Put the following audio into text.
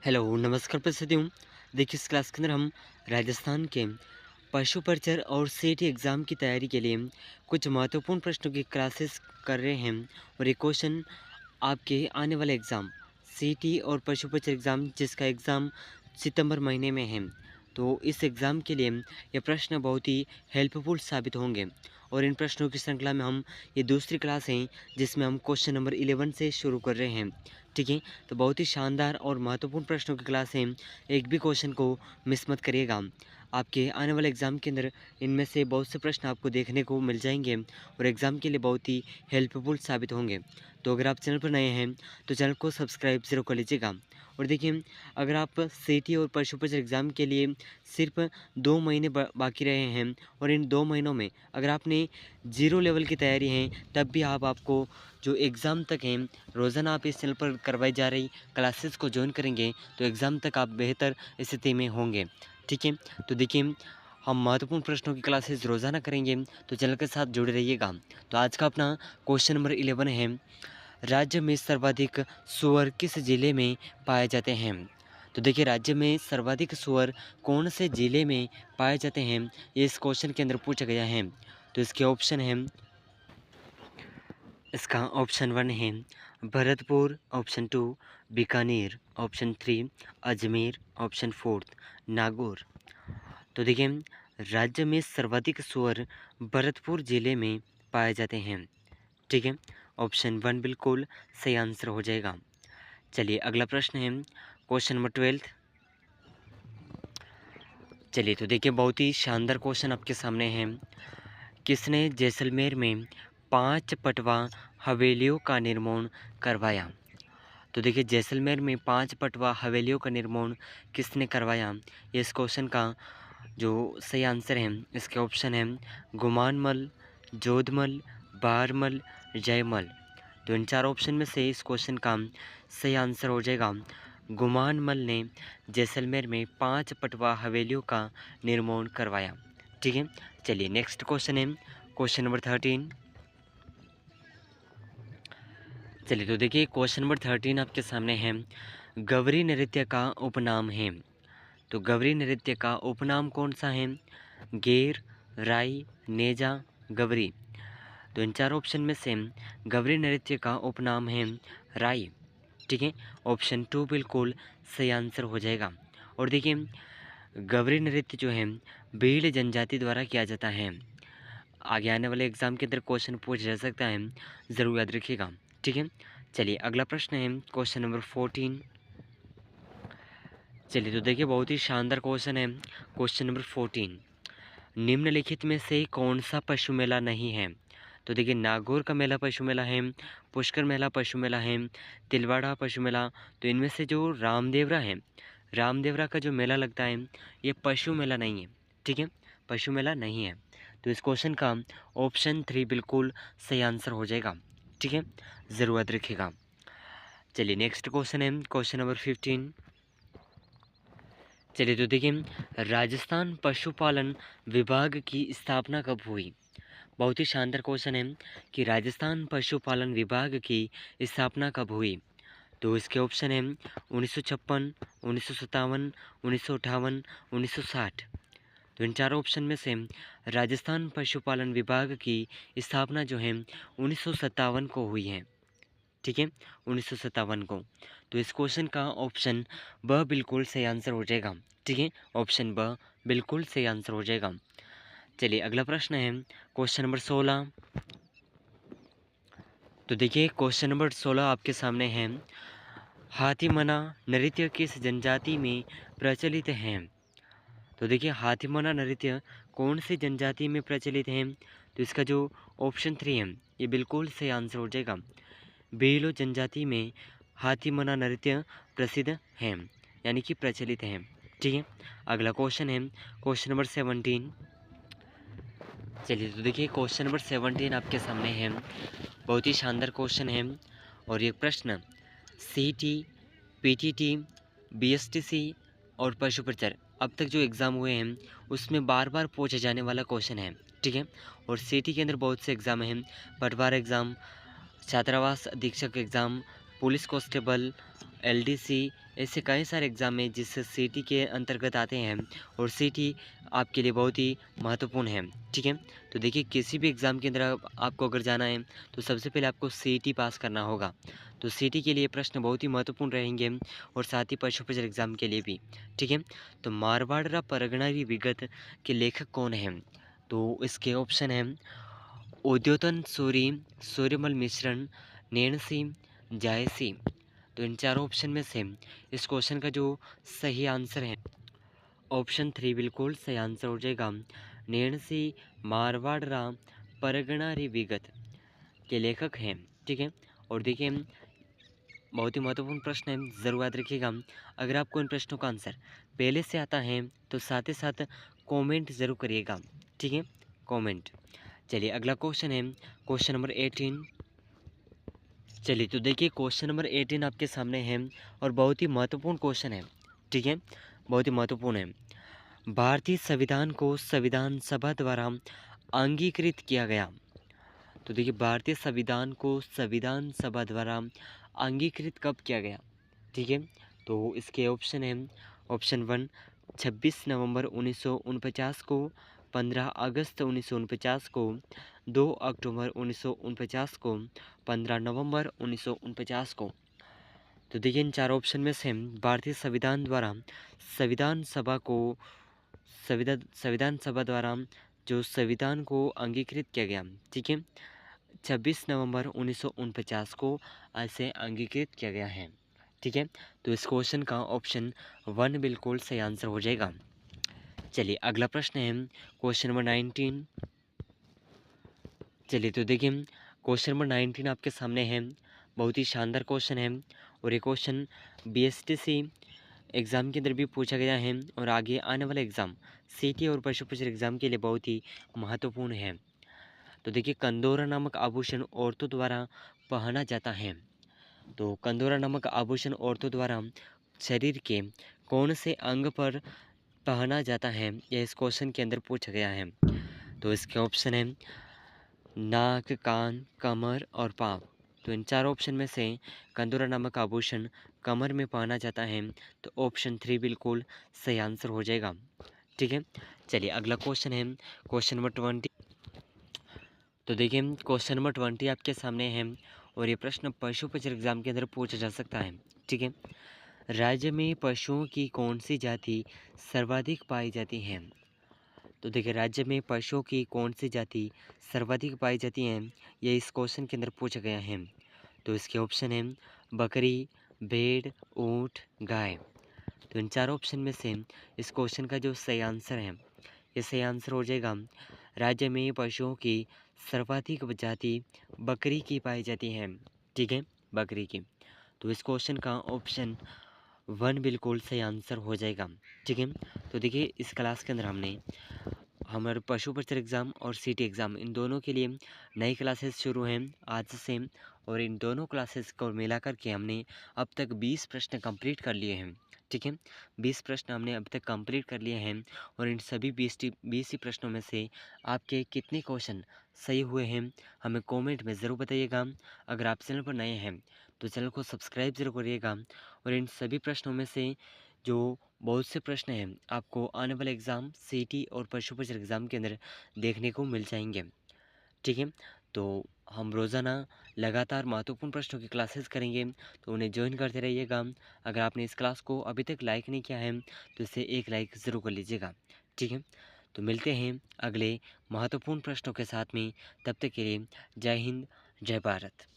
Hello, नमस्कार प्रस्तुति। देखिए इस क्लास के अंदर हम राजस्थान के पशु परिचर और सीटी एग्ज़ाम की तैयारी के लिए कुछ महत्वपूर्ण प्रश्नों की क्लासेस कर रहे हैं। और ये क्वेश्चन आपके आने वाले एग्ज़ाम सीटी और पशु परिचर एग्ज़ाम जिसका एग्ज़ाम सितंबर महीने में है, तो इस एग्ज़ाम के लिए ये प्रश्न बहुत ही हेल्पफुल साबित होंगे। और इन प्रश्नों की श्रृंखला में हम ये दूसरी क्लास है जिसमें हम क्वेश्चन नंबर 11 से शुरू कर रहे हैं। ठीक है, तो बहुत ही शानदार और महत्वपूर्ण प्रश्नों की क्लास है। एक भी क्वेश्चन को मिस मत करिएगा। आपके आने वाले एग्ज़ाम के अंदर इनमें से बहुत से प्रश्न आपको देखने को मिल जाएंगे और एग्ज़ाम के लिए बहुत ही हेल्पफुल साबित होंगे। तो अगर आप चैनल पर नए हैं तो चैनल को सब्सक्राइब ज़रूर कर लीजिएगा। और देखिए, अगर आप सीटी और पशु परिचर एग्ज़ाम के लिए सिर्फ 2 महीने बाकी रहे हैं और इन 2 महीनों में अगर आपने ज़ीरो लेवल की तैयारी है, तब भी आपको जो एग्ज़ाम तक हैं रोज़ाना आप इस चैनल पर करवाई जा रही क्लासेस को ज्वाइन करेंगे तो एग्ज़ाम तक आप बेहतर स्थिति में होंगे। ठीक है, तो देखिए हम महत्वपूर्ण प्रश्नों की क्लासेस रोज़ाना करेंगे, तो चैनल के साथ जुड़े रहिएगा। तो आज का अपना क्वेश्चन नंबर 11 है, राज्य में सर्वाधिक सूअर किस जिले में पाए जाते हैं? तो देखिए, राज्य में सर्वाधिक सूअर कौन से जिले में पाए जाते हैं, ये इस क्वेश्चन के अंदर पूछा गया है। तो इसके ऑप्शन है, इसका ऑप्शन 1 है Bharatpur, option 2 Bikaner, option 3 Ajmer, option 4 Nagaur. तो देखिए, राज्य में सर्वाधिक सूअर भरतपुर जिले में पाए जाते हैं। ठीक है, ऑप्शन 1 बिल्कुल सही आंसर हो जाएगा। चलिए अगला प्रश्न है क्वेश्चन नंबर 12। चलिए तो देखिए, बहुत ही शानदार क्वेश्चन आपके सामने है। किसने जैसलमेर में 5 पटवा हवेलियों का निर्माण करवाया? तो देखिए, जैसलमेर में 5 पटवा हवेलियों का निर्माण किसने करवाया? ये इस क्वेश्चन का जो सही आंसर है, इसके ऑप्शन है गुमानमल, जोधमल, बारमल, जयमल। तो इन 4 ऑप्शन में से इस क्वेश्चन का सही आंसर हो जाएगा गुमानमल ने जैसलमेर में 5 पटवा हवेलियों का निर्माण करवाया। ठीक है, चलिए नेक्स्ट क्वेश्चन है क्वेश्चन नंबर 13। चलिए तो देखिए, क्वेश्चन नंबर 13 आपके सामने है, गवरी नृत्य का उपनाम है। तो गवरी नृत्य का उपनाम कौन सा है? गेर, राई, नेजा, गवरी। तो इन 4 ऑप्शन में से गवरी नृत्य का उपनाम है राई। ठीक है, ऑप्शन 2 बिल्कुल सही आंसर हो जाएगा। और देखिए, गवरी नृत्य जो है भील जनजाति द्वारा किया जाता है। आगे आने वाले एग्जाम के अंदर क्वेश्चन पूछा जा सकता है, ज़रूर याद रखिएगा। ठीक है, चलिए अगला प्रश्न है क्वेश्चन नंबर 14। चलिए तो देखिए, बहुत ही शानदार क्वेश्चन है क्वेश्चन नंबर 14। निम्नलिखित में से कौन सा पशु मेला नहीं है? तो देखिए, नागौर का मेला पशु मेला है, पुष्कर मेला पशु मेला है, तिलवाड़ा पशु मेला। तो इनमें से जो रामदेवरा है, रामदेवरा का जो मेला लगता है ये पशु मेला नहीं है। ठीक है, पशु मेला नहीं है। तो इस क्वेश्चन का ऑप्शन 3 बिल्कुल सही आंसर हो जाएगा। ठीक है, ज़रूर याद रखिएगा। चलिए नेक्स्ट क्वेश्चन है क्वेश्चन नंबर 15। चलिए तो देखिए, राजस्थान पशुपालन विभाग की स्थापना कब हुई? बहुत ही शानदार क्वेश्चन है कि राजस्थान पशुपालन विभाग की स्थापना कब हुई? तो इसके ऑप्शन है 1956, 1957, 1958, 1960। तो इन 4 ऑप्शन में से राजस्थान पशुपालन विभाग की स्थापना जो है 1957 को हुई है। ठीक है, 1957 को। तो इस क्वेश्चन का ऑप्शन ब बिल्कुल सही आंसर हो जाएगा। ठीक है, ऑप्शन ब बिल्कुल सही आंसर हो जाएगा। चलिए अगला प्रश्न है क्वेश्चन नंबर 16। तो देखिए, क्वेश्चन नंबर 16 आपके सामने है, हाथीमना नृत्य किस जनजाति में प्रचलित है? तो देखिए, हाथीमना नृत्य कौन सी जनजाति में प्रचलित है? तो इसका जो ऑप्शन 3 है ये बिल्कुल सही आंसर हो जाएगा। भीलो जनजाति में हाथीमना नृत्य प्रसिद्ध है, यानी कि प्रचलित है। ठीक है, अगला क्वेश्चन है क्वेश्चन नंबर 17। चलिए तो देखिए, क्वेश्चन नंबर 17 आपके सामने है, बहुत ही शानदार क्वेश्चन है। और ये प्रश्न सीटी, पीटीटी, बीएसटीसी और पशु परिचर अब तक जो एग्ज़ाम हुए हैं उसमें बार बार पूछे जाने वाला क्वेश्चन है। ठीक है, और सीटी के अंदर बहुत से एग्ज़ाम हैं, पटवार एग्ज़ाम, छात्रावास अधीक्षक एग्ज़ाम, पुलिस कांस्टेबल एलडीसी, ऐसे कई सारे एग्ज़ाम हैं जिससे सीटी के अंतर्गत आते हैं और सीटी आपके लिए बहुत ही महत्वपूर्ण है, ठीक है? तो देखिए किसी भी एग्ज़ाम के अंदर आपको अगर जाना है तो सबसे पहले आपको सीटी पास करना होगा। तो सीटी के लिए प्रश्न बहुत ही महत्वपूर्ण रहेंगे और साथ ही पशुपक्षी एग्ज़ाम के लिए भी, ठीक है? तो मारवाड़ परगना विगत के लेखक कौन हैं? तो इसके ऑप्शन हैं उद्योतन सूरी, सूर्यमल मिश्रण, नैणसी, जायसी। तो इन चारों ऑप्शन में से इस क्वेश्चन का जो सही आंसर है ऑप्शन 3 बिल्कुल सही आंसर हो जाएगा। नैणसी मारवाड़रा परगना विगत के लेखक हैं, ठीक है? और देखिए बहुत ही महत्वपूर्ण प्रश्न है, ज़रूर याद रखिएगा। अगर आपको इन प्रश्नों का आंसर पहले से आता है तो साथ ही साथ कमेंट ज़रूर करिएगा, ठीक है? कमेंट। चलिए अगला क्वेश्चन है क्वेश्चन नंबर 18। चलिए तो देखिए क्वेश्चन नंबर 18 आपके सामने है और बहुत ही महत्वपूर्ण क्वेश्चन है, ठीक है? बहुत ही महत्वपूर्ण है। भारतीय संविधान को संविधान सभा द्वारा अंगीकृत किया गया। तो देखिए भारतीय संविधान को संविधान सभा द्वारा अंगीकृत कब किया गया, ठीक है? तो इसके ऑप्शन है ऑप्शन 1 26 नवंबर 1949 को, 15 अगस्त 1949 को, 2 अक्टूबर 1949 को, 15 नवंबर 1949 को। तो देखिए इन चार ऑप्शन में से भारतीय संविधान द्वारा संविधान सभा को संविधान सभा द्वारा जो संविधान को अंगीकृत किया गया, ठीक है, 26 नवंबर 1949 को ऐसे अंगीकृत किया गया है, ठीक है? तो इस क्वेश्चन का ऑप्शन 1 बिल्कुल सही आंसर हो जाएगा। चलिए अगला प्रश्न है क्वेश्चन नंबर 19। चलिए तो देखिए क्वेश्चन नंबर 19 आपके सामने है, बहुत ही शानदार क्वेश्चन है और ये क्वेश्चन बीएसटीसी एग्ज़ाम के अंदर भी पूछा गया है और आगे आने वाले एग्ज़ाम सीटी और पशुपक्षी एग्ज़ाम के लिए बहुत ही महत्वपूर्ण है। तो देखिए कंदोरा नामक आभूषण औरतों द्वारा पहना जाता है। तो कंदोरा नामक आभूषण औरतों द्वारा शरीर के कौन से अंग पर पहना जाता है, यह इस क्वेश्चन के अंदर पूछा गया है। तो इसके ऑप्शन है नाक, कान, कमर और पाँव। तो इन चार ऑप्शन में से कंदोरा नामक आभूषण कमर में पहना जाता है, तो ऑप्शन 3 बिल्कुल सही आंसर हो जाएगा, ठीक है? चलिए अगला क्वेश्चन है क्वेश्चन नंबर 20। तो देखिए क्वेश्चन नंबर 20 आपके सामने है और ये प्रश्न पशुपक्षी एग्जाम के अंदर पूछा जा सकता है, ठीक है? राज्य में पशुओं की कौन सी जाति सर्वाधिक पाई जाती है? तो देखिए राज्य में पशुओं की कौन सी जाति सर्वाधिक पाई जाती है, ये इस क्वेश्चन के अंदर पूछा गया है। तो इसके ऑप्शन है बकरी, भेड़, ऊँट, गाय। तो इन चार ऑप्शन में से इस क्वेश्चन का जो सही आंसर है, ये सही आंसर हो जाएगा राज्य में पशुओं की सर्वाधिक जाति बकरी की पाई जाती है, ठीक है? बकरी की। तो इस क्वेश्चन का ऑप्शन 1 बिल्कुल सही आंसर हो जाएगा, ठीक है? तो देखिए इस क्लास के अंदर हमने हमारे पशुपक्षी एग्ज़ाम और सीटी एग्ज़ाम इन दोनों के लिए नई क्लासेस शुरू हैं आज से और इन दोनों क्लासेस को मिला कर के हमने अब तक 20 प्रश्न कंप्लीट कर लिए हैं, ठीक है? 20 प्रश्न हमने अब तक कंप्लीट कर लिए हैं और इन सभी 20 ही प्रश्नों में से आपके कितने क्वेश्चन सही हुए हैं हमें कमेंट में ज़रूर बताइएगा। अगर आप चैनल पर नए हैं तो चैनल को सब्सक्राइब ज़रूर करिएगा और इन सभी प्रश्नों में से जो बहुत से प्रश्न हैं आपको आने वाले एग्ज़ाम सीटी और पशुपक्षी एग्ज़ाम के अंदर देखने को मिल जाएंगे, ठीक है? तो हम रोज़ाना लगातार महत्वपूर्ण प्रश्नों की क्लासेस करेंगे, तो उन्हें ज्वाइन करते रहिएगा। अगर आपने इस क्लास को अभी तक लाइक नहीं किया है तो इसे एक लाइक ज़रूर कर लीजिएगा, ठीक है? तो मिलते हैं अगले महत्वपूर्ण प्रश्नों के साथ में, तब तक के लिए जय हिंद, जय भारत।